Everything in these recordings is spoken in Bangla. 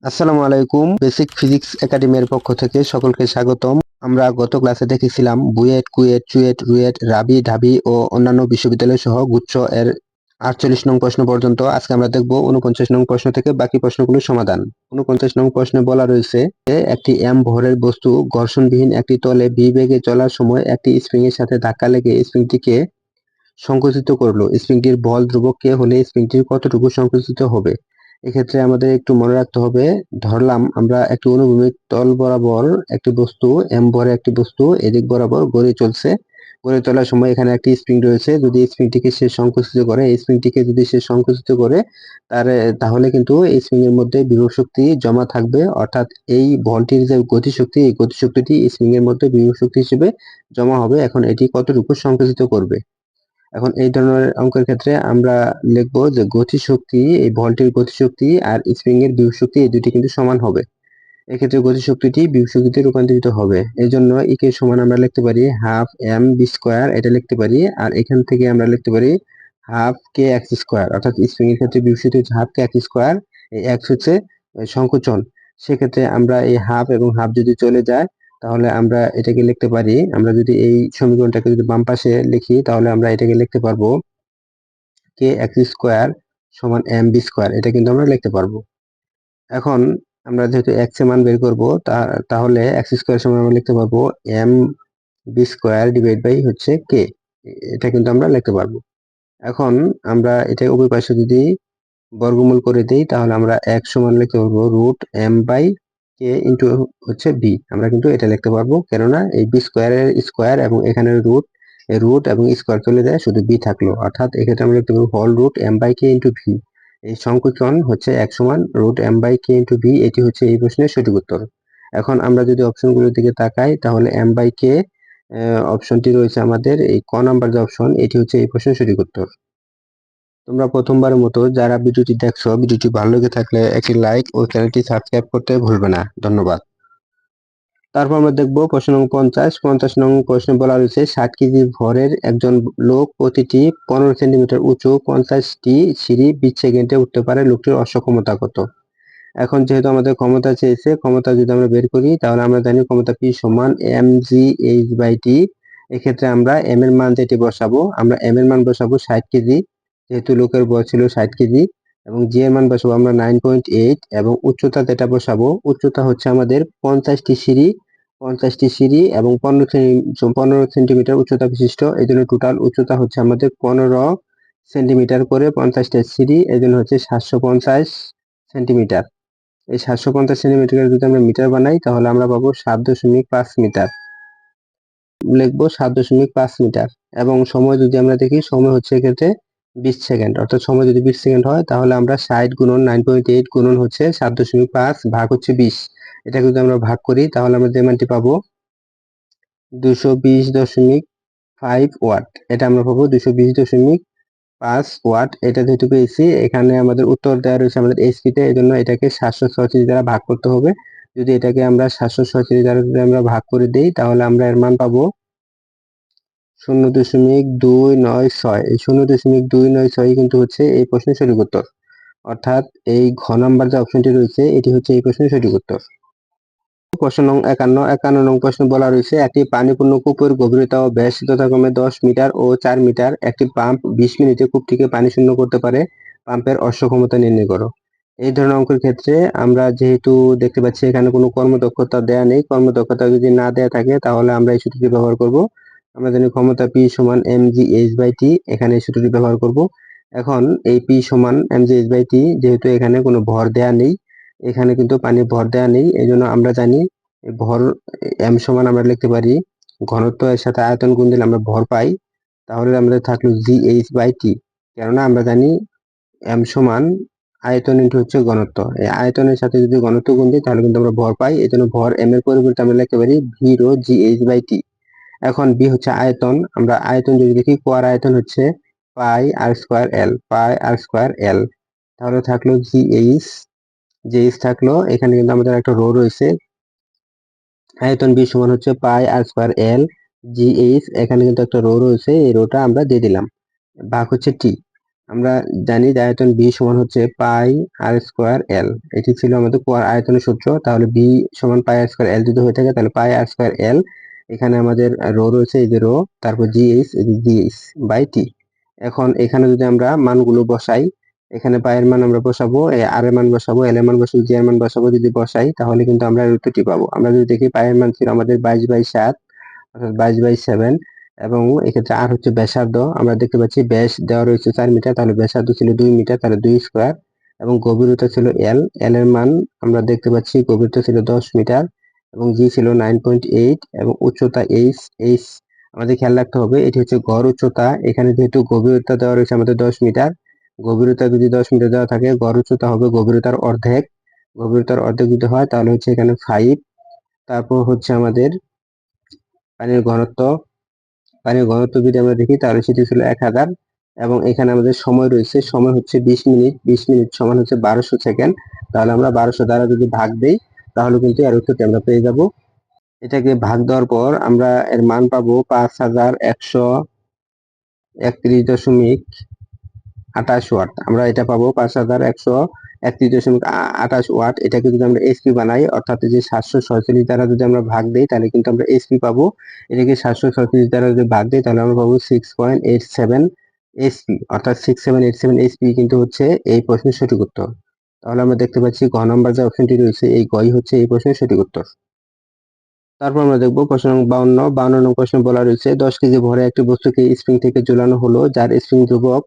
আসসালামু আলাইকুম। বেসিক ফিজিক্স একাডেমির পক্ষ থেকে সকলকে স্বাগতম। আমরা গত ক্লাসে দেখেছিলাম বুয়েট, কুয়েট, চুয়েট, রুয়েট, রাবি, ঢাবি ও অন্যান্য বিশ্ববিদ্যালয় সহ গুচ্ছ এর 48 নং প্রশ্ন পর্যন্ত। আজকে আমরা দেখব 49 নং প্রশ্ন থেকে বাকি প্রশ্নগুলোর সমাধান। 49 নং প্রশ্নে বলা রয়েছে যে একটি এম ভরের বস্তু ঘর্ষণবিহীন একটি তলে ভি বেগে চলার সময় একটি স্প্রিং এর সাথে ধাক্কা লেগে স্প্রিংটিকে সংকুচিত করলো। স্প্রিংটির বল ধ্রুবক কে হলে স্প্রিংটির কতটুকু সংকুচিত হবে? এক্ষেত্রে আমাদের একটু মনে রাখতে হবে, ধরলাম আমরা একটি অনুভূমিক তল বরাবর একটি বস্তু এম ভরে একটি বস্তু এদিক বরাবর গড়ে চলছে। গড়ে চলার সময় এখানে একটি স্প্রিং রয়েছে। যদি স্প্রিংটিকে সে সংকুচিত করে, এই স্প্রিংটিকে যদি সে সংকুচিত করে তাহলে কিন্তু এই স্প্রিং এর মধ্যে বিভব শক্তি জমা থাকবে, অর্থাৎ এই বলটির যে গতিশক্তি, এই গতিশক্তিটি স্প্রিং এর মধ্যে বিভব শক্তি হিসেবে জমা হবে। এখন এটি কতটুকু সংকুচিত করবে? এখন এই ধরনের অঙ্কের ক্ষেত্রে আমরা লিখবো যে গতিশক্তি, এই বলটির গতিশক্তি আর স্প্রিং এর বিভব শক্তি এই দুটি কিন্তু সমান হবে। এক্ষেত্রে গতিশক্তিটি বিভব শক্তিতে রূপান্তরিত হবে। এই জন্য ইকে সমান আমরা লিখতে পারি হাফ এম বি স্কোয়ার, এটা লিখতে পারি। আর এখান থেকে আমরা লিখতে পারি হাফ কে এক্স স্কোয়ার, অর্থাৎ স্প্রিং এর ক্ষেত্রে বিভব শক্তি হচ্ছে হাফ কে এক্স স্কোয়ার। এই এক্স হচ্ছে সংকোচন। সেক্ষেত্রে আমরা এই হাফ এবং হাফ যদি চলে যায় তাহলে আমরা এটাকে লিখতে পারি, আমরা যদি এই সমীকরণটাকে যদি বাম পাশে লিখি তাহলে আমরা এটাকে লিখতে পারবো কে এক্স স্কোয়ার সমান এম বি স্কোয়ার, এটা কিন্তু আমরা লিখতে পারবো। এখন আমরা যেহেতু এক্স এর মান বের করবো, তাহলে এক্স স্কোয়ার সমান আমরা লিখতে পারবো M B square divide by হচ্ছে কে, এটা কিন্তু আমরা লিখতে পারবো। এখন আমরা এটা উভয় পাশে যদি বর্গমূল করে দেই তাহলে আমরা এক্স সমান লিখতে পারবো root M by K into হচ্ছে বি, আমরা কিন্তু এটা লিখতে পারবো, কেননা এই বি স্কোয়ারের স্কোয়ার এবং এখানে রুট, এই রুট এবং স্কোয়ার চলে যায়, শুধু বি থাকলো, অর্থাৎ এক্ষেত্রে আমরা লিখতে পারবো হল root M by K into V. এই সংকোচন হচ্ছে এক সমান root M by K into V, এটি হচ্ছে এই প্রশ্নের সঠিক উত্তর। এখন আমরা যদি অপশনগুলোর দিকে তাকাই তাহলে এম বাই কে অপশনটি রয়েছে আমাদের এই ক নাম্বার যে অপশন, এটি হচ্ছে এই প্রশ্নের সঠিক উত্তর। তোমরা প্রথমবারের মতো যারা ভিডিওটি দেখছো, ভিডিওটি ভালো লেগে থাকলে একটি লাইক ও চ্যানেলটি সাবস্ক্রাইব করতে ভুলবে না। ধন্যবাদ। তারপর আমরা দেখবো প্রশ্ন নং 50 নং প্রশ্নে বলা রয়েছে 60 কেজি ভরের একজন লোক প্রতিটি 15 সেন্টিমিটার উঁচু 50টি সিঁড়ি 20 সেকেন্ডে উঠতে পারে, লোকটির অক্ষমতা কত? এখন যেহেতু আমাদের ক্ষমতা চেয়েছে, ক্ষমতা যদি আমরা বের করি তাহলে আমরা জানি ক্ষমতা P সমান mgh/t। এক্ষেত্রে আমরা m এর মান যেটি বসাবো, আমরা m এর মান বসাবো 60 কেজি, যেহেতু লোকের বয়স ছিল 60 কেজি, এবং g এর মান বসাবো আমরা 9.8, এবং উচ্চতা যেটা বসাবো, উচ্চতা হচ্ছে আমাদের 50টি সিঁড়ি এবং 15 সেন্টিমিটার উচ্চতা বিশিষ্ট, এই জন্য টোটাল উচ্চতা হচ্ছে আমাদের 15 সেন্টিমিটার করে 50টা সিঁড়ি, এই জন্য হচ্ছে 750 সেন্টিমিটার। এই 750 সেন্টিমিটার যদি আমরা মিটার বানাই তাহলে আমরা পাবো 7.5 মিটার, লিখবো 7.5 মিটার। এবং সময় যদি আমরা দেখি, সময় হচ্ছে এক্ষেত্রে 20 সেকেন্ড, অর্থাৎ সময় যদি 20 সেকেন্ড হয় তাহলে আমরা 60 গুণন 9.8 গুণন হচ্ছে 7.5 ভাগ হচ্ছে 20, এটা যদি আমরা ভাগ করি তাহলে আমরা যে মানটি পাবো 220.5 ওয়াট, এটা আমরা পাবো 220.5 ওয়াট। এটা যেহেতু পেয়েছি, এখানে আমাদের উত্তর দেওয়া রয়েছে আমাদের এইচপি তে, এই জন্য এটাকে 736 দ্বারা ভাগ করতে হবে। যদি এটাকে আমরা 736 দ্বারা যদি আমরা ভাগ করে দিই তাহলে আমরা এর মান পাবো 0.296। এই 0.296 কিন্তু হচ্ছে এই প্রশ্নের সঠিক উত্তর, অর্থাৎ এই ঘ নাম্বার যে অপশনটি রয়েছে এটি হচ্ছে এই প্রশ্নের সঠিক উত্তর। প্রশ্ন নং 51 নং প্রশ্নে বলা রয়েছে একটি পানিপূর্ণ কূপের গভীরতা ও ব্যাস যথাক্রমে 10 মিটার ও 4 মিটার, একটি পাম্প 20 মিনিটে কূপটিকে পানি শূন্য করতে পারে, পাম্পের অক্ষমতা নির্ণয় করো। এই ধরনের অঙ্কের ক্ষেত্রে আমরা যেহেতু দেখতে পাচ্ছি এখানে কোনো কর্মদক্ষতা দেয়া নেই, কর্মদক্ষতা যদি না দেয়া থাকে তাহলে আমরা এই সূত্রটি ব্যবহার করব। আমরা জানি ক্ষমতা P সমান mgh/t, এখানে এই সূত্রটি ব্যবহার করব। এখন এই P সমান mgh/t, যেহেতু এখানে কোনো ভর দেয়া নেই, এখানে কিন্তু পানির ভর দেয়া নেই, এই জন্য আমরা জানি ভর m সমান আমরা লিখতে পারি ঘনত্ব এর সাথে আয়তন গুণ দিলে আমরা ভর পাই, তাহলে আমাদের থাকলো gh/t, কেননা আমরা জানি m সমান আয়তন ইন্টু হচ্ছে ঘনত্ব, এই আয়তনের সাথে যদি ঘনত্ব গুণ দিই তাহলে কিন্তু আমরা ভর পাই, এই জন্য ভর m এর পরিবর্তে আমরা লিখতে পারি v রো gh/t। এখন b হচ্ছে আয়তন, আমরা আয়তন যদি দেখি কোয়ার আয়তন হচ্ছে পাই আর স্কোয়ার এল, পাই আর স্কোয়ার এল, তাহলে থাকলো gh থাকলো, এখানে কিন্তু আমাদের একটা রো রয়েছে, আয়তন বি সমান হচ্ছে পাই আর স্কোয়ার এল জিএইচ, এখানে কিন্তু একটা রো রয়েছে, এই রোটা আমরা দিয়ে দিলাম, ভাগ হচ্ছে টি। আমরা জানি যে আয়তন বি সমান হচ্ছে পাই আর স্কোয়ার এল। এটি ছিল আমাদের আয়তনের সূত্র। তাহলে বি সমান পাই আর স্কোয়ার এল যদি হয়ে থাকে তাহলে পাই আর স্কোয়ার এল, এখানে আমাদের রো রয়েছে, এই যে রো, তারপর জিএইচ, এই যে জিএইচ বাই টি। এখন এখানে যদি আমরা মানগুলো বসাই, এখানে পাই এর মান আমরা বসাবো, আর এর মান বসাবো, এল এর মান বসাবো, জি এর মান বসাবো, যদি বসাই তাহলে কিন্তু আমরা উত্তরটি পাবো। আমরা যদি দেখি পাই এর মান ছিল আমাদের 22/7, অর্থাৎ 22/7, এবং এক্ষেত্রে আর হচ্ছে ব্যাসার্ধ, আমরা দেখতে পাচ্ছি ব্যাস দেওয়া রয়েছে 4 মিটার, তাহলে ব্যাসার্ধ ছিল 2 মিটার, তাহলে 2 স্কোয়ার, এবং গভীরতা ছিল এল, এল এর মান আমরা দেখতে পাচ্ছি গভীরতা ছিল 10 মিটার, এবং জি ছিল 9.8, এবং উচ্চতা এইচ, এইচ আমাদের খেয়াল রাখতে হবে এটি হচ্ছে গড় উচ্চতা। এখানে যেহেতু গভীরতা দেওয়া রয়েছে আমাদের 10 মিটার, গভীরতা যদি 10 মিটার দেওয়া থাকে, গড় উচ্চতা হবে গভীরতার অর্ধেক, গভীরতার অর্ধেক যদি হয় তাহলে হচ্ছে এখানে 5। তারপর হচ্ছে আমাদের পানির ঘনত্ব, পানির ঘনত্ব যদি আমরা দেখি তাহলে সেটি ছিল 1000, এবং এখানে আমাদের সময় রয়েছে, সময় হচ্ছে 20 মিনিট, 20 মিনিট সমান হচ্ছে 1200 সেকেন্ড। তাহলে আমরা 1200 দ্বারা যদি ভাগ দেই তাহলে কিন্তু এর উত্তরটি আমরা পেয়ে যাব। এটাকে ভাগ দেওয়ার পর আমরা এর মান পাবো 5131.28 ওয়াট। আমরা এটা পাবো 5131.28 ওয়াট। এটাকে যদি আমরা এসপি বানাই, অর্থাৎ যে 746 দ্বারা যদি আমরা ভাগ দেই তাহলে কিন্তু আমরা এসপি পাবো। এটাকে 746 দ্বারা যদি ভাগ দেই তাহলে আমরা পাবো 6.87 এসপি, অর্থাৎ 6787 এসপি কিন্তু হচ্ছে এই প্রশ্নের সঠিক উত্তর। তাহলে আমরা দেখতে পাচ্ছি ঘ নম্বর যে অপশনটি রয়েছে এই গই হচ্ছে এই প্রশ্নের সঠিক উত্তর। তারপর আমরা দেখবো প্রশ্ন নং 52। 52 নং প্রশ্নে বলা রয়েছে 10 কেজি ভরে একটি বস্তুকে স্প্রিং থেকে ঝুলানো হলো, যার স্প্রিং ধ্রুবক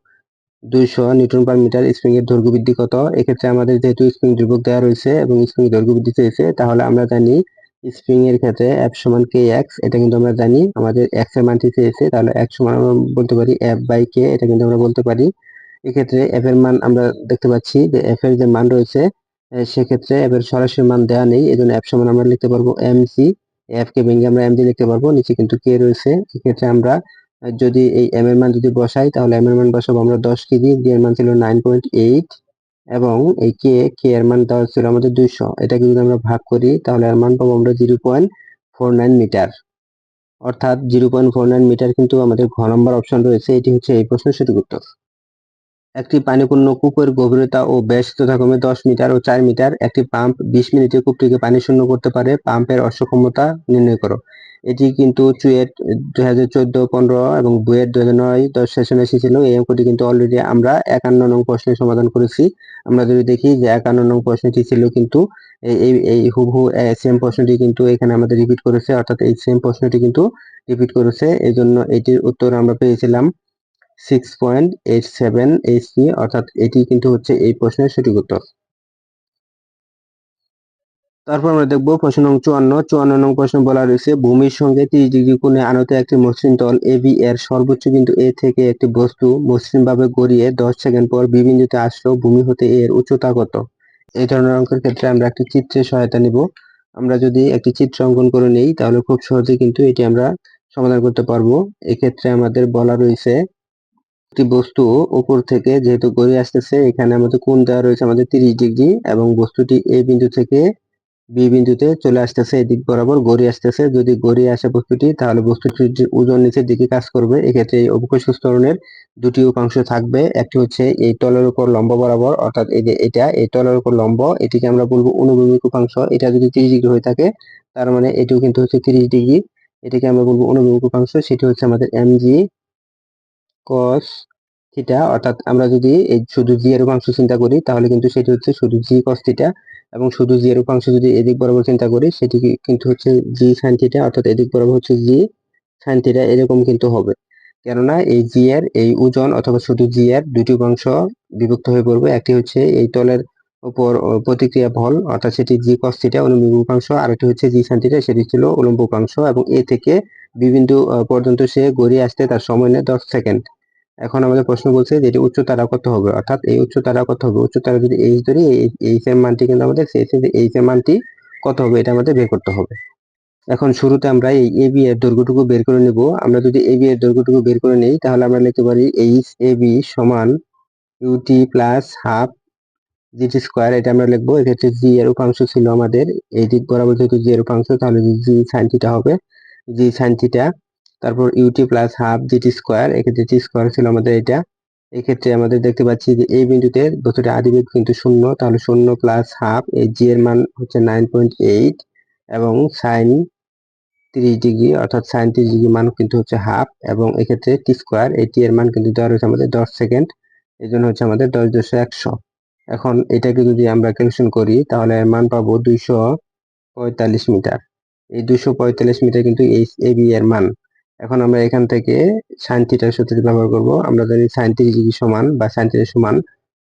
200 নিউটন পার মিটার। স্প্রিং এর দৈর্ঘ্য বৃদ্ধি কত? এক্ষেত্রে আমাদের যেহেতু স্প্রিং ধ্রুবক দেওয়া রয়েছে এবং স্প্রিং দৈর্ঘ্য বৃদ্ধি চেয়েছে, তাহলে আমরা জানি স্প্রিং এর ক্ষেত্রে এফ সমান কে এক্স, এটা কিন্তু আমরা জানি। আমাদের এক্স এর মানটি চেয়েছে, তাহলে এক্স সমান আমরা বলতে পারি এফ বাই কে, এটা কিন্তু আমরা বলতে পারি। এক্ষেত্রে এফ এর মান আমরা দেখতে পাচ্ছি যে এফ এর যে মান রয়েছে, সেক্ষেত্রে এফ এর সরাসরি মান দেওয়া নেই, এই জন্য এফ সমান আমরা লিখতে পারবো এম জি। এফ কে ভেঙে আমরা এম জি লিখতে পারবো, নিচে কিন্তু কে রয়েছে। এক্ষেত্রে আমরা যদি এই এম এর মান যদি বসাই তাহলে এম এর মান বসাবো আমরা 10 কেজি, জি এর মান ছিল 9.8, এবং এই কে, কে এর মান দেওয়া ছিল আমাদের 200। এটাকে যদি আমরা ভাগ করি তাহলে এর মান পাবো আমরা 0.49 মিটার, অর্থাৎ 0.49 মিটার কিন্তু আমাদের ঘ নম্বর অপশন রয়েছে। এটি হচ্ছে এই প্রশ্নের সঠিক উত্তর। একটি পানিপূর্ণ কূপের গভীরতা ও ব্যাস যথাক্রমে 10 মিটার ও 4 মিটার। একটি পাম্প 20 মিনিটে কূপটিকে পানি শূন্য করতে পারে। পাম্পের অক্ষমতা নির্ণয় করো। এটি কিন্তু চুয়েট 2014-15 এবং বুয়েট 2009-10 সেশনে এসেছিল। এই অঙ্কটি কিন্তু অলরেডি আমরা 51 নং প্রশ্নের সমাধান করেছি। আমরা যদি দেখি যে 51 নং প্রশ্নটি ছিল কিন্তু এই হুবহু সেম প্রশ্নটি কিন্তু এখানে আমাদের রিপিট করেছে, অর্থাৎ এই সেম প্রশ্নটি কিন্তু রিপিট করেছে। এই জন্য এটির উত্তর আমরা পেয়েছিলাম 6.87 এইচপি, অর্থাৎ এটি কিন্তু হচ্ছে এই প্রশ্নের সঠিক উত্তর। তারপর আমরা দেখবো প্রশ্ন নং 54। 54 নং প্রশ্ন বলা রয়েছে ভূমির সঙ্গে 30 ডিগ্রি কোণে আনত একটি মসৃণ তল এবি এর সর্বোচ্চ বিন্দু এ থেকে একটি বস্তু মসৃণ ভাবে গড়িয়ে 10 সেকেন্ড পর বি বিন্দুতে আসলো, ভূমি হতে এর উচ্চতা কত? এই ধরনের অঙ্কের ক্ষেত্রে আমরা একটি চিত্রের সহায়তা নিব। আমরা যদি একটি চিত্র অঙ্কন করে নেই তাহলে খুব সহজে কিন্তু এটি আমরা সমাধান করতে পারবো। এক্ষেত্রে আমাদের বলা রয়েছে একটি বস্তু উপর থেকে যেহেতু গড়িয়ে আসতেছে, এখানে আমাদের কোণ দেওয়া রয়েছে আমাদের 30 ডিগ্রি, এবং বস্তুটি এ বিন্দু থেকে বি বিন্দুতে চলে আসতেছে, এদিক বরাবর গড়িয়ে আসতেছে। যদি গড়িয়ে আসে বস্তুটি তাহলে বস্তুটির যে ওজন নিচের দিকে কাজ করবে। এক্ষেত্রে এই অবকোষ ত্বরণের দুটি উপাংশ থাকবে, একটি হচ্ছে এই তলের উপর লম্ব বরাবর, অর্থাৎ এই যে এটা এই তলের উপর লম্ব, এটিকে আমরা বলবো অনুভূমিক উপাংশ। এটা যদি 30 ডিগ্রি হয়ে থাকে তার মানে এটিও কিন্তু হচ্ছে 30 ডিগ্রি, এটিকে আমরা বলবো অনুভূমিক উপাংশ। সেটি হচ্ছে আমাদের এম জি কস থিটা, অর্থাৎ আমরা যদি এই শুধু জি এর উপাংশ চিন্তা করি তাহলে কিন্তু সেটি হচ্ছে শুধু জি কস থিটা, এবং শুধু জি এর উপাংশ যদি এদিক বরাবর চিন্তা করি সেটি কিন্তু হচ্ছে জি সাইন থিটা, অর্থাৎ এদিক বরাবর হচ্ছে জি সাইন থিটা, এরকম কিন্তু হবে। কেননা এই জি এর এই ওজন অথবা শুধু জি এর দুটি উপাংশ বিভক্ত হয়ে পড়বে। একটি হচ্ছে এই তলের উপর প্রতিক্রিয়া বল, অর্থাৎ সেটি জি কস থিটা অনুভূমিক উপাংশ, আর একটি হচ্ছে জি সাইন থিটা, সেটি ছিল উলম্ব উপাংশ, এবং এ থেকে বি বিন্দু পর্যন্ত সে গড়িয়ে আসতে তার সময় নেয় 10 সেকেন্ড। এখন আমাদের প্রশ্ন বলছে যে এটি উচ্চতারা কত হবে, অর্থাৎ এই উচ্চতারা কত হবে। উচ্চতারা যদি এইচ ধরি, এইচ এর মানটি কিন্তু আমাদের চেয়েছে যে এইচ এর মানটি কত হবে, এটা আমাদের বের করতে হবে। এখন শুরুতে আমরা এই এবি এর দৈর্ঘ্যটুকু বের করে নেব। আমরা যদি এবি এর দৈর্ঘ্যটুকু বের করে নেই তাহলে আমরা লিখতে পারি এইচ এবি সমান UT plus half GT square, এটা আমরা লিখবো। এক্ষেত্রে জি এর উপাংশ ছিল আমাদের এই দিক বরাবর, যেহেতু জি এর উপাংশ তাহলে জি সাইন থিটা হবে, জি সাইন থিটা। তারপর UT plus half GT square, এক্ষেত্রে টি স্কোয়ার ছিল আমাদের এটা, এক্ষেত্রে আমাদের দেখতে পাচ্ছি যে এই বিন্দুতে বস্তুটির আদিবেগ কিন্তু শূন্য, তাহলে শূন্য প্লাস হাফ, এই জি এর মান হচ্ছে 9.8 এবং সাইন 30 ডিগ্রি অর্থাৎ সাইন 30 ডিগ্রি মান কিন্তু হচ্ছে হাফ, এবং এক্ষেত্রে টি স্কোয়ার, এই টি এর মান কিন্তু দেওয়া রয়েছে আমাদের 10 সেকেন্ড, এই জন্য হচ্ছে আমাদের 10×100। এখন এটাকে যদি আমরা ক্যালকুলেশন করি তাহলে এর মান পাবো 245 মিটার। এই 245 মিটার কিন্তু এই এ বি এর মান। এখন আমরা এখান থেকে সাইন থিটার সূত্রটি ব্যবহার করব। আমরা জানি সাইন 30 ডিগ্রি সমান বা সাইন থিটা সমান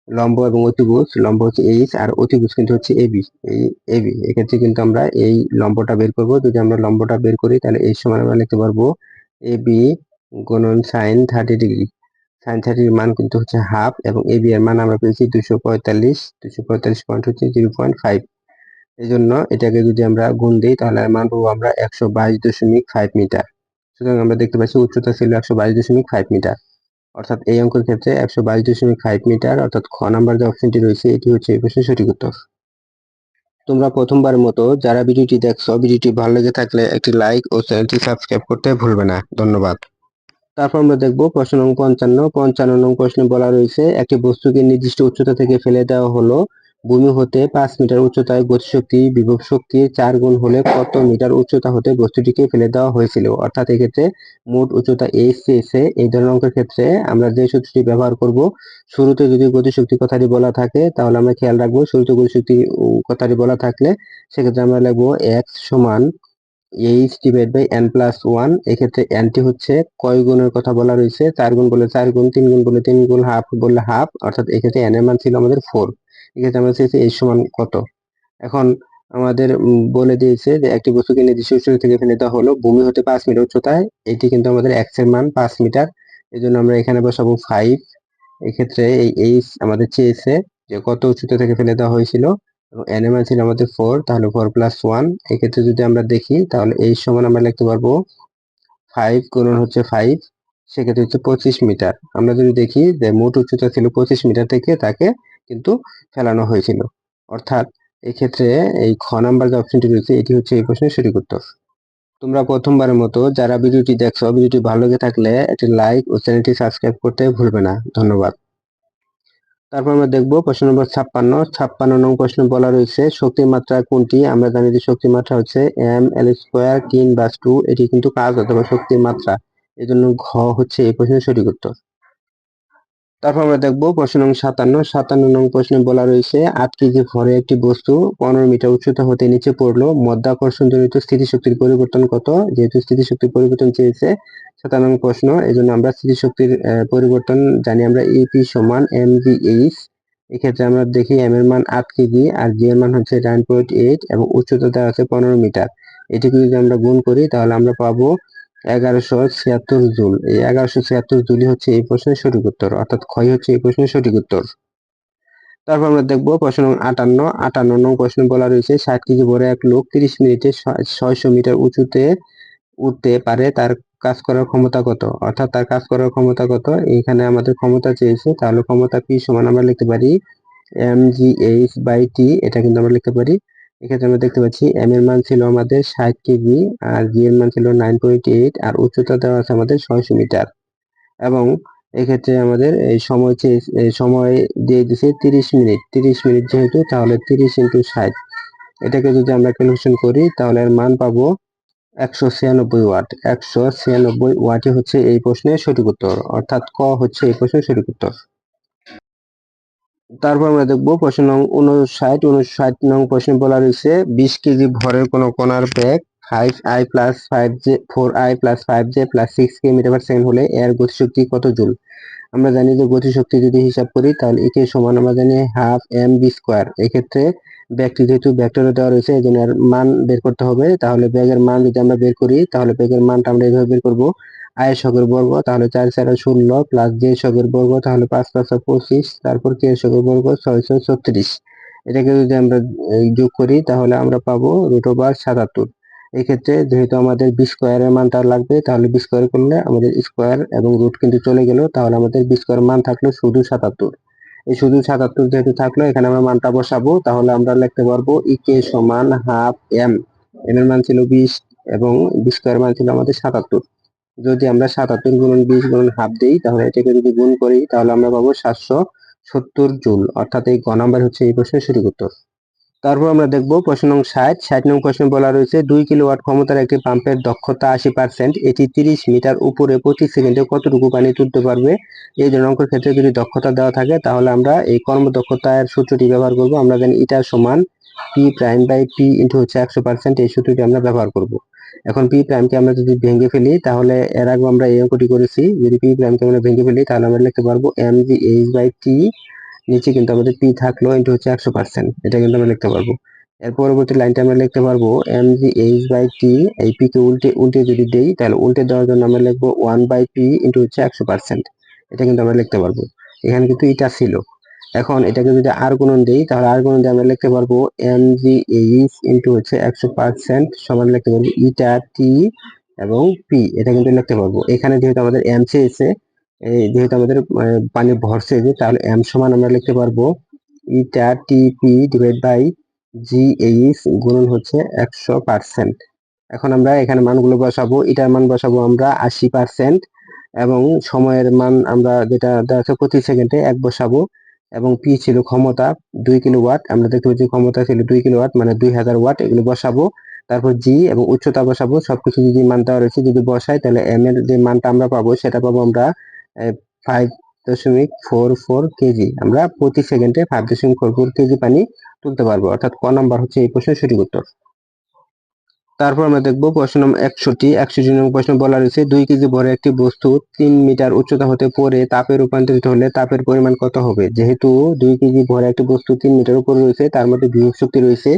লম্ব এবং অতিভুজ, লম্ব হচ্ছে এইচ আর অতিভুজ কিন্তু হচ্ছে এবি, এই এবি। এক্ষেত্রে কিন্তু আমরা এই লম্বটা বের করব। যদি আমরা লম্বটা বের করি তাহলে এই সমান আমরা লিখতে পারবো এবি গুণন সাইন 30 ডিগ্রি। সাইন 30 মান কিন্তু হচ্ছে হাফ এবং এবি এর মান আমরা পেয়েছি 245 পয়েন্ট হচ্ছে 0.5। এই জন্য এটাকে যদি আমরা গুণ দিই তাহলে মান পাবো আমরা 122.5 মিটার। সুতরাং আমরা দেখতে পাচ্ছি উচ্চতা ছিল 122.5 মিটার, অর্থাৎ এই অঙ্কের ক্ষেত্রে 122.5 মিটার অর্থাৎ খ নাম্বার যে অপশনটি রয়েছে এটি হচ্ছে এই প্রশ্নের সঠিক উত্তর। তোমরা প্রথমবারের মতো যারা ভিডিওটি দেখছো, ভিডিওটি ভালো লেগে থাকলে একটি লাইক ও চ্যানেলটি সাবস্ক্রাইব করতে ভুলবে না। ধন্যবাদ। তারপর আমরা দেখব প্রশ্ন নং 55 নং প্রশ্নে বলা রয়েছে একটি বস্তুকে নির্দিষ্ট উচ্চতা থেকে ফেলে দেওয়া হলো, ভূমি হতে 5 মিটার উচ্চতায় গতিশক্তি বিভব শক্তির 4 গুণ হলে কত মিটার উচ্চতা হতে বস্তুটিকে ফেলে দেওয়া হয়েছিল। অর্থাৎ এক্ষেত্রে মোট উচ্চতা এইচ চেয়েছে। এই ধরনের অঙ্কের ক্ষেত্রে আমরা যে সূত্রটি ব্যবহার করব, শুরুতে যদি গতিশক্তি কথাটি বলা থাকে তাহলে আমরা খেয়াল রাখবো, শুরুতে গতিশক্তি কথাটি বলা থাকলে সেক্ষেত্রে আমরা লিখবো x সমান H divide by N plus one. এক্ষেত্রে এনটি হচ্ছে কয় গুণের কথা বলা রয়েছে, 4 গুণ বলে 4 গুণ, 3 গুণ বলে 3 গুণ, হাফ বললে হাফ, অর্থাৎ এক্ষেত্রে এন এর মান ছিল আমাদের 4। এক্ষেত্রে আমরা চেয়েছি এইচ সমান কত। এখন আমাদের বলে দিয়েছে যে একটি বস্তুকে নির্দিষ্ট উচ্চতা থেকে ফেলে দেওয়া হলো, ভূমি হতে 5 মিটার উচ্চতায়। এটি কিন্তু আমাদের এক্স এর মান 5 মিটার, এই জন্য আমরা এখানে বসাবো 5। এক্ষেত্রে এই এইচ আমাদের চেয়েছে যে কত উচ্চতা থেকে ফেলে দেওয়া হয়েছিল, এন এর মান ছিল আমাদের 4, তাহলে 4 প্লাস 1। এক্ষেত্রে যদি আমরা দেখি তাহলে এই সমান আমরা লিখতে পারবো 5 গুণন হচ্ছে 5, সেক্ষেত্রে হচ্ছে 25 মিটার। আমরা যদি দেখি যে মোট উচ্চতা ছিল 25 মিটার থেকে তাকে কিন্তু ফেলানো হয়েছিল, অর্থাৎ এক্ষেত্রে এই খ নাম্বার যে অপশনটি রয়েছে এটি হচ্ছে এই প্রশ্নের সঠিক উত্তর। তোমরা প্রথমবারের মতো যারা ভিডিওটি দেখছো, ভিডিওটি ভালো লেগে থাকলে একটি লাইক ও চ্যানেলটি সাবস্ক্রাইব করতে ভুলবে না। ধন্যবাদ। তারপর আমরা দেখবো প্রশ্ন নম্বর 56 নং প্রশ্ন বলা রয়েছে শক্তির মাত্রা কোনটি। আমরা জানি যে শক্তির মাত্রা হচ্ছে এম এল স্কোয়ার 3/2, এটি কিন্তু কাজ অথবা শক্তির মাত্রা, এই জন্য ঘ হচ্ছে এই প্রশ্নের সঠিক উত্তর। তারপর আমরা দেখবো প্রশ্ন নং 57 নং প্রশ্নে বলা রয়েছে 8 কেজি ভরে একটি বস্তু 15 মিটার উচ্চতা হতে নিচে পড়লো, মাধ্যাকর্ষণ জনিত স্থিতিশক্তির পরিবর্তন কত। যেহেতু স্থিতিশক্তির পরিবর্তন চেয়েছে 57 নং প্রশ্ন, এই জন্য আমরা স্থিতিশক্তির পরিবর্তন জানি আমরা ইপি সমান এম জি এইচ। এক্ষেত্রে আমরা দেখি এম এর মান 8 কেজি আর জি এর মান হচ্ছে 9.8 এবং উচ্চতা দেওয়া আছে 15 মিটার। এটিকে যদি আমরা গুণ করি তাহলে আমরা পাবো 1176 জুল। এই 1176 জুলই হচ্ছে এই প্রশ্নের সঠিক উত্তর, অর্থাৎ ক্ষয় হচ্ছে এই প্রশ্নের সঠিক উত্তর। তারপর আমরা দেখবো প্রশ্ন নং 58 নং প্রশ্ন বলা রয়েছে 60 কেজি ভরে এক লোক 30 মিনিটে 600 মিটার উঁচুতে উঠতে পারে, তার কাজ করার ক্ষমতা কত। অর্থাৎ তার কাজ করার ক্ষমতা কত, এখানে আমাদের ক্ষমতা চেয়েছে, তাহলে ক্ষমতা পি সমান আমরা লিখতে পারি M G H by T, এটা কিন্তু আমরা লিখতে পারি। এক্ষেত্রে আমরা দেখতে পাচ্ছি এম এর মান ছিল আমাদের 60 কেজি আর জি এর মান ছিল 9.8 আর উচ্চতা দেওয়া আছে আমাদের 600 মিটার, এবং এক্ষেত্রে আমাদের এই সময় দিয়ে দিছে 30 মিনিট। 30 মিনিট যেহেতু, তাহলে 30 ইন্টু 60, এটাকে যদি আমরা ক্যালকুলেশন করি তাহলে এর মান পাবো 196 ওয়াট। 196 ওয়াটই হচ্ছে এই প্রশ্নের সঠিক উত্তর, অর্থাৎ ক হচ্ছে এই প্রশ্নের সঠিক উত্তর। তারপর আমরা দেখবো প্রশ্ন নং 59 নং প্রশ্নে বলা রয়েছে 20 কেজি ভরের কোন কণার বেগ 5i plus 5j 4i plus 5j plus 6k metre per second হলে এর গতিশক্তি কত জুল। আমরা জানি যে গতিশক্তি যদি হিসাব করি তাহলে একে সমান আমরা জানি হাফ এম বি স্কোয়ার। এক্ষেত্রে ব্যাগটি যেহেতু ভেক্টরে দেওয়া রয়েছে এই জন্য এর মান বের করতে হবে। তাহলে ব্যাগের মান যদি আমরা বের করি তাহলে ব্যাগের মানটা আমরা এইভাবে বের করবো, আয়ের সগের বর্গ তাহলে 4 4 16 প্লাস জে সগের বর্গ তাহলে 5 5 25, তারপর কে সগের বর্গ 6 6 36। এটাকে যদি আমরা যোগ করি তাহলে আমরা পাবো √77। এক্ষেত্রে যেহেতু আমাদের বি স্কোয়ারের মানটা লাগবে, তাহলে বি স্কোয়ার করলে আমাদের স্কোয়ার এবং রুট কিন্তু চলে গেল, তাহলে আমাদের বি স্কোয়ার মান থাকলো শুধু 77। এই শুধু 77 যেহেতু থাকলো এখানে আমরা মানটা বসাবো, তাহলে আমরা লিখতে পারবো ইকে সমান হাফ এম, এম এর মান ছিল 20 এবং বি স্কোয়ার মান ছিল আমাদের 77। যদি আমরা 77 গুণন 20 গুণন হাফ দিই তাহলে এটাকে যদি গুণ করি তাহলে আমরা পাবো 770 জুল। অর্থাৎ এই গ নাম্বার হচ্ছে এই প্রশ্নের সঠিক উত্তর। তারপর আমরা দেখব প্রশ্ন নং 60 নং প্রশ্নে বলা রয়েছে 2 কিলোওয়াট ক্ষমতার একটি পাম্পের দক্ষতা 80%, এটি 30 মিটার উপরে প্রতি সেকেন্ডে কতটুকু পানি তুলতে পারবে। এই ধরনের অঙ্কের ক্ষেত্রে যদি দক্ষতা দেওয়া থাকে তাহলে আমরা এই কর্মদক্ষতার সূত্রটি ব্যবহার করব। আমরা জানি এটা সমান P prime by P into হচ্ছে 100%, এই সূত্রটি আমরা ব্যবহার করব। এখন পি প্রাইমকে আমরা যদি ভেঙে ফেলি তাহলে এর আগে আমরা এই অঙ্কটি করেছি, যদি পি প্রাইমকে আমরা ভেঙে ফেলি তাহলে আমরা লিখতে পারবো M G H by T, নিচে কিন্তু আমাদের পি থাকলো ইন্টু হচ্ছে 100%, এটা কিন্তু আমরা লিখতে পারবো। এর পরবর্তী লাইনটা আমরা লিখতে পারবো M G H by T, এই পি কে উল্টে উল্টে যদি দেই তাহলে উল্টে দেওয়ার জন্য আমরা লিখবো 1 বাই পি ইন্টু হচ্ছে 100%, এটা কিন্তু আমরা লিখতে পারবো। এখানে কিন্তু এটা ছিল। এখন এটাকে যদি আর গুণন দেই তাহলে আর গুণন দিয়ে আমরা লিখতে পারবো এম জি এইচ ইন্টু হচ্ছে 100% সমান লিখতে পারবো ইটা টি এবং পি, এটা কিন্তু লিখতে পারবো। এখানে যেহেতু আমাদের এম চেয়েছে, যেহেতু আমাদের পানি ভরছে যে, তাহলে এম সমান আমরা লিখতে পারবো ইটা টিপি ডিভাইড বাই জি এইচ গুণন হচ্ছে 100%। এখন আমরা এখানে মানগুলো বসাবো, ইটার মান বসাবো আমরা 80% এবং সময়ের মান আমরা যেটা দেওয়া আছে প্রতি সেকেন্ডে 1 বসাবো, এবং পি ছিল ক্ষমতা 2 কিলোওয়াট, আমরা দেখতে পাচ্ছি ক্ষমতা ছিল 2 কিলোওয়াট মানে 2000 ওয়াট, এগুলো বসাবো। তারপর জি এবং উচ্চতা বসাবো, সবকিছু যদি মান দেওয়া রয়েছে যদি বসাই তাহলে এম এর যে মানটা আমরা পাবো সেটা পাবো আমরা 5.44 কেজি, আমরা প্রতি সেকেন্ডে 5.44 কেজি পানি তুলতে পারবো। অর্থাৎ ক নাম্বার হচ্ছে এই প্রশ্নের সঠিক উত্তর। তারপর আমরা দেখবো প্রশ্ন নম্বর 61 নম্বর প্রশ্ন বলা রয়েছে 2 কেজি ভরে একটি বস্তু 3 মিটার উচ্চতা হতে পড়ে তাপে রূপান্তরিত হলে তাপের পরিমাণ কত হবে। যেহেতু 2 কেজি ভরে একটি বস্তু 3 মিটার উপরে রয়েছে, তার মধ্যে বিভব শক্তি রয়েছে,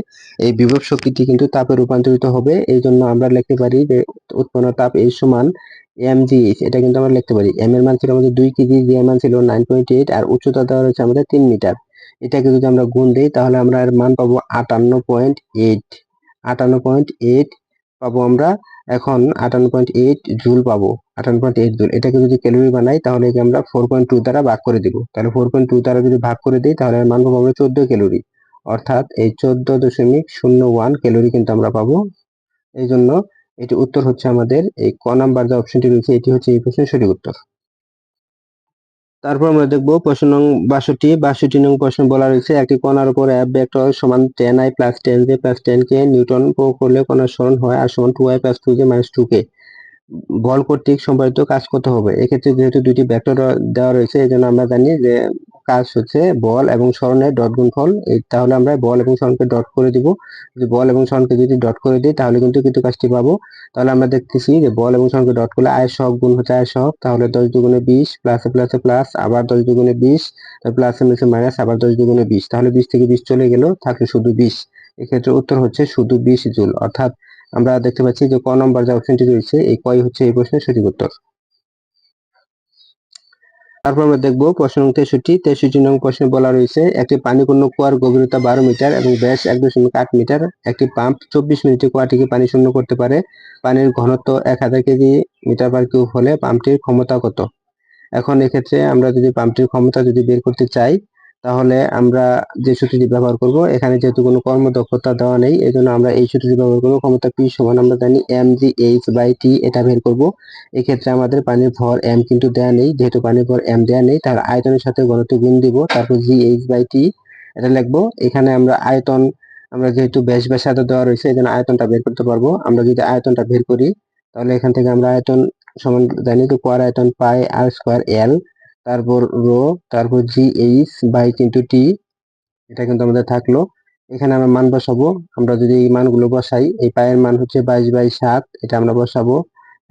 এই বিভব শক্তিটি কিন্তু তাপে রূপান্তরিত হবে। এই জন্য আমরা লিখতে পারি যে উৎপন্ন তাপ এই সমান mgh, এটা কিন্তু আমরা লিখতে পারি। m এর মান ছিল আমাদের 2 কেজি, g এর মান ছিল 9.8 আর উচ্চতা দেওয়া রয়েছে আমাদের 3 মিটার। এটাকে যদি আমরা গুণ দেই তাহলে আমরা এর মান পাবো 58.8, 58.8 পাবো আমরা। এখন 58.8 জুল পাবো, 58.8 জুল। এটাকে যদি ক্যালোরি বানাই তাহলে একে আমরা 4.2 দ্বারা ভাগ করে দিব। তাহলে 4.2 দ্বারা যদি ভাগ করে দিই তাহলে এর মান পাবো আমরা 14 ক্যালোরি। অর্থাৎ এই 14.01 ক্যালোরি কিন্তু আমরা পাবো। এই জন্য এটি উত্তর হচ্ছে আমাদের এই ক নাম্বার যে অপশনটি রয়েছে এটি হচ্ছে এই প্রশ্নের সঠিক উত্তর। তারপর আমরা দেখবো প্রশ্ন নং 62 নং প্রশ্ন বলা রয়েছে একটি কণার উপর F ভেক্টর সমান 10i plus 10j plus 10k Newton প্রয়োগ করলে কণার সরণ হয় আর সমান 2i plus 2j minus 2k, বল কর্তৃক সম্পাদিত কাজ কত হবে। এক্ষেত্রে যেহেতু দুইটি ভেক্টর দেওয়া রয়েছে এই জন্য আমরা জানি যে কাজ হচ্ছে বল এবং সরণের ডট গুণফল। তাহলে আমরা বল এবং সরণকে ডট করে দিব, যদি বল এবং সরণকে যদি ডট করে দিই তাহলে কিন্তু কাজটি পাবো। তাহলে আমরা দেখতেছি যে বল এবং সরণকে ডট করলে আয়ের সহগ গুণ হচ্ছে আয়ের সহগ, তাহলে 10 দুগুণে 20 প্লাসে প্লাসে প্লাস আবার 10 দুগুণে 20, প্লাসে নিচে মাইনাস আবার 10 দুগুণে 20, তাহলে 20 থেকে 20 চলে গেল, থাকলে শুধু 20। এক্ষেত্রে উত্তর হচ্ছে শুধু 20 জুল। অর্থাৎ আমরা দেখতে পাচ্ছি যে ক নম্বর যে অপশনটি রয়েছে এই কই হচ্ছে এই প্রশ্নের সঠিক উত্তর। তারপর আমরা দেখবো প্রশ্ন নং 63 নং প্রশ্নে বলা রয়েছে একটি পানিপূর্ণ কুয়ার গভীরতা 12 মিটার এবং ব্যাস 1.8 মিটার, একটি পাম্প 24 মিনিটে কুয়াটিকে পানি শূন্য করতে পারে, পানির ঘনত্ব 1000 কেজি মিটার পার কিউব হলে পাম্পটির ক্ষমতা কত। এখন এক্ষেত্রে আমরা যদি পাম্পটির ক্ষমতা যদি বের করতে চাই তাহলে আমরা যে সূত্রটি ব্যবহার করব, এখানে যেহেতু কোনো কর্মদক্ষতা দেওয়া নেই এই জন্য আমরা এই সূত্রটি ব্যবহার করব। ক্ষমতা পি সমান আমরা জানি mgh বাই টি, এটা বের করব। এক্ষেত্রে আমাদের পানির ভর m কিন্তু দেয়া নেই, যেহেতু পানির ভর m দেয়া নেই তাহলে আয়তনের সাথে ঘনত্ব গুণ দিব, তারপর gh বাই টি এটা লিখবো। এখানে আমরা আয়তন, আমরা যেহেতু ব্যাস ব্যাসার্ধ দেওয়া রয়েছে এই জন্য আয়তনটা বের করতে পারবো। আমরা যদি আয়তনটা বের করি তাহলে এখান থেকে আমরা আয়তন সমান জানি তো কোয়ার আয়তন পাই আর স্কোয়ার এল, তারপর রো, তারপর G H by into T, এটা কিন্তু আমাদের থাকলো। এখানে আমরা মান বসাবো, আমরা যদি এই মানগুলো বসাই এই পায়ের মান হচ্ছে 22/7, এটা আমরা বসাবো।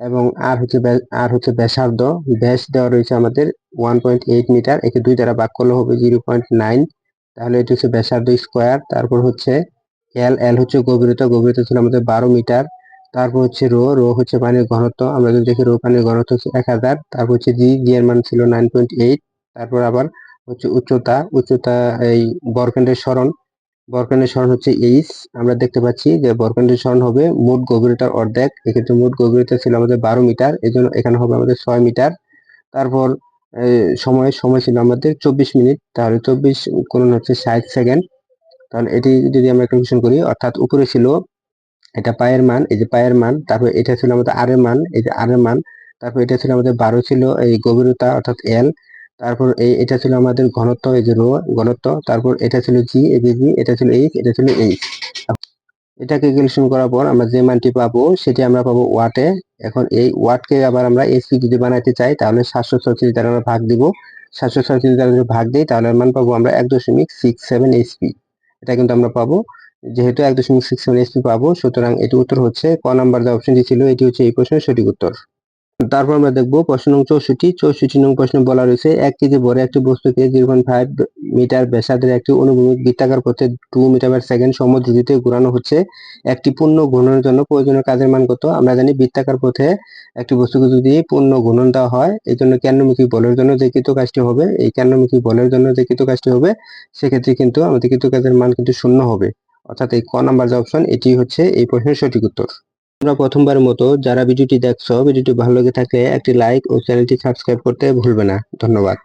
এবং আর হচ্ছে ব্যাসার্ধ, ব্যাস দেওয়া রয়েছে আমাদের 1.8 মিটার, একে 2 দ্বারা ভাগ করলে হবে 0.9, তাহলে এটা হচ্ছে ব্যাসার্ধ স্কোয়ার। তারপর হচ্ছে এল হচ্ছে গভীরতা, গভীরতা ছিল আমাদের 12 মিটার। তারপর হচ্ছে রো হচ্ছে পানির ঘনত্ব, আমরা যদি দেখি রো পানির ঘনত্ব হচ্ছে 1000। তারপর হচ্ছে জি এর মান ছিল 9.8। তারপর আবার হচ্ছে উচ্চতা এই বরকেন্দ্রের সরণ হচ্ছে এইচ। আমরা দেখতে পাচ্ছি যে বরকেন্দ্রের সরণ হবে মোট গভীরতার অর্ধেক, এক্ষেত্রে মোট গভীরতা ছিল আমাদের 12 মিটার, এই জন্য এখানে হবে আমাদের 6 মিটার। তারপর সময় ছিল আমাদের 24 মিনিট, তাহলে 24 গুণন হচ্ছে 60 সেকেন্ড। তাহলে এটি যদি আমরা ক্যালকুলেশন করি অর্থাৎ উপরে ছিল এটা পায়ের মান, এই যে পায়ের মান, তারপর এটা ছিল আমাদের আর এর মান, এই যে আর এর মান, তারপর এটা ছিল আমাদের 12 ছিল এই গভীরতা অর্থাৎ এল। তারপর এটা ছিল আমাদের ঘনত্ব, এই যে রো ঘনত্ব। তারপর এটা ছিল জি, এই যে জি, এটা ছিল এইচ, এটা ছিল এইচ। এটাকে ক্যালকুলেশন করার পর আমরা যে মানটি পাবো সেটি আমরা পাবো ওয়াটে। এখন এই ওয়াটকে আবার আমরা এসপি যদি বানাইতে চাই তাহলে 736 দ্বারা আমরা ভাগ দিব। 736 দ্বারা যদি ভাগ দিই তাহলে মান পাবো আমরা 1.67 এসপি। এটা কিন্তু আমরা পাবো, যেহেতু 1.67 এসপি পাবো, সুতরাং এটি উত্তর হচ্ছে ক নাম্বার যে অপশনটি ছিল এটি হচ্ছে এই প্রশ্নের সঠিক উত্তর। তারপর আমরা দেখবো প্রশ্ন নং 64 নং প্রশ্ন বলা রয়েছে 1 কেজি ভরে একটি বস্তুকে 0.5 মিটার ব্যাসার্ধের একটি অনুভূমিক বৃত্তাকার পথে 2 মিটার পার সেকেন্ড সমদ্রুতিতে ঘোরানো হচ্ছে। একটি পূর্ণ ঘূর্ণনের জন্য প্রয়োজনীয় কাজের মান কত? আমরা জানি বৃত্তাকার পথে একটি বস্তুকে যদি পূর্ণ ঘূর্ণন দেওয়া হয়, এই জন্য কেন্দ্রমুখী বলের জন্য যে কৃত কাজটি হবে, এই কেন্দ্রমুখী বলের জন্য যে কৃত কাজটি হবে, সেক্ষেত্রে কিন্তু আমাদের কৃত কাজের মান কিন্তু 0 হবে। অর্থাৎ এই ক নাম্বার যে অপশন এটি হচ্ছে এই প্রশ্নের সঠিক উত্তর। তোমরা প্রথমবারের মতো যারা ভিডিওটি দেখছো, ভিডিওটি ভালো লেগে থাকলে একটি লাইক ও চ্যানেলটি সাবস্ক্রাইব করতে ভুলবে না। ধন্যবাদ।